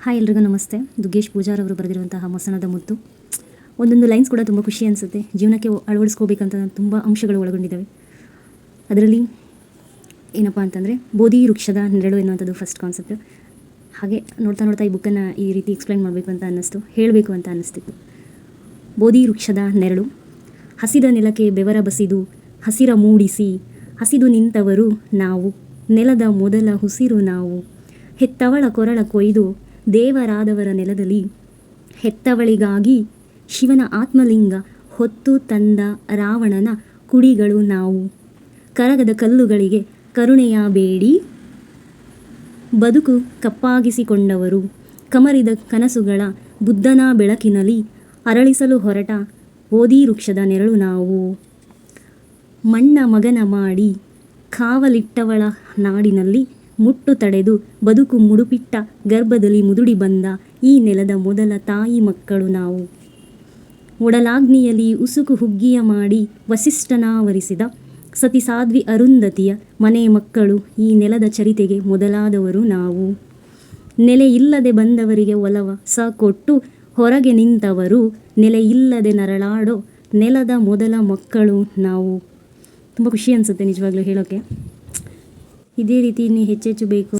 Hi ಎಲ್ರಿಗೂ ನಮಸ್ತೆ. ದುಗ್ಗೇಶ್ ಪೂಜಾರ್ ಅವರು ಬರೆದಿರುವಂತಹ ಮೊಸನದ ಮುತ್ತು. ಒಂದೊಂದು ಲೈನ್ಸ್ ಕೂಡ ತುಂಬ ಖುಷಿ ಅನಿಸುತ್ತೆ. ಜೀವನಕ್ಕೆ ಅಳವಡಿಸ್ಕೋಬೇಕಂತ ತುಂಬ ಅಂಶಗಳು ಒಳಗೊಂಡಿದ್ದಾವೆ. ಅದರಲ್ಲಿ ಏನಪ್ಪ ಅಂತಂದರೆ ಬೋಧಿ ವೃಕ್ಷದ ನೆರಳು ಎನ್ನುವಂಥದ್ದು ಫಸ್ಟ್ ಕಾನ್ಸೆಪ್ಟ್. ಹಾಗೆ ನೋಡ್ತಾ ನೋಡ್ತಾ ಈ ಬುಕ್ಕನ್ನು ಈ ರೀತಿ ಎಕ್ಸ್ಪ್ಲೈನ್ ಮಾಡಬೇಕು ಅಂತ ಅನ್ನಿಸ್ತು, ಹೇಳಬೇಕು ಅಂತ ಅನ್ನಿಸ್ತಿತ್ತು. ಬೋಧಿ ವೃಕ್ಷದ ನೆರಳು, ಹಸಿದ ನೆಲಕ್ಕೆ ಬೆವರ ಬಸಿದು ಹಸಿರ ಮೂಡಿಸಿ ಹಸಿದು ನಿಂತವರು ನಾವು, ನೆಲದ ಮೊದಲ ಉಸಿರು ನಾವು, ಹೆತ್ತವಳ ಕೊರಳ ಕೊಯ್ದು ದೇವರಾದವರ ನೆಲದಲ್ಲಿ ಹೆತ್ತವಳಿಗಾಗಿ ಶಿವನ ಆತ್ಮಲಿಂಗ ಹೊತ್ತು ತಂದ ರಾವಣನ ಕುಡಿಗಳು ನಾವು, ಕರಗದ ಕಲ್ಲುಗಳಿಗೆ ಕರುಣೆಯ ಬೇಡಿ ಬದುಕು ಕಪ್ಪಾಗಿಸಿಕೊಂಡವರು, ಕಮರಿದ ಕನಸುಗಳ ಬುದ್ಧನ ಬೆಳಕಿನಲ್ಲಿ ಅರಳಿಸಲು ಹೊರಟ ಬೋಧಿ ವೃಕ್ಷದ ನೆರಳು ನಾವು, ಮಣ್ಣ ಮಗನ ಮಾಡಿ ಕಾವಲಿಟ್ಟವಳ ನಾಡಿನಲ್ಲಿ ಮುಟ್ಟು ತಡೆದು ಬದುಕು ಮುಡುಪಿಟ್ಟ ಗರ್ಭದಲ್ಲಿ ಮುದುಡಿ ಬಂದ ಈ ನೆಲದ ಮೊದಲ ತಾಯಿ ಮಕ್ಕಳು ನಾವು, ಒಡಲಾಗ್ನಿಯಲ್ಲಿ ಉಸುಕು ಹುಗ್ಗಿಯ ಮಾಡಿ ವಸಿಷ್ಠನಾವರಿಸಿದ ಸತಿ ಸಾಧ್ವಿ ಅರುಂಧತಿಯ ಮನೆ ಮಕ್ಕಳು ಈ ನೆಲದ ಚರಿತೆಗೆ ಮೊದಲಾದವರು ನಾವು, ನೆಲೆಯಿಲ್ಲದೆ ಬಂದವರಿಗೆ ಒಲವ ಸ ಕೊಟ್ಟು ಹೊರಗೆ ನಿಂತವರು, ನೆಲೆಯಿಲ್ಲದೆ ನರಳಾಡೋ ನೆಲದ ಮೊದಲ ಮಕ್ಕಳು ನಾವು. ತುಂಬ ಖುಷಿ ಅನಿಸುತ್ತೆ ನಿಜವಾಗ್ಲೂ ಹೇಳೋಕ್ಕೆ. ಇದೇ ರೀತಿ ಇನ್ನೂ ಹೆಚ್ಚೆಚ್ಚು ಬೇಕು.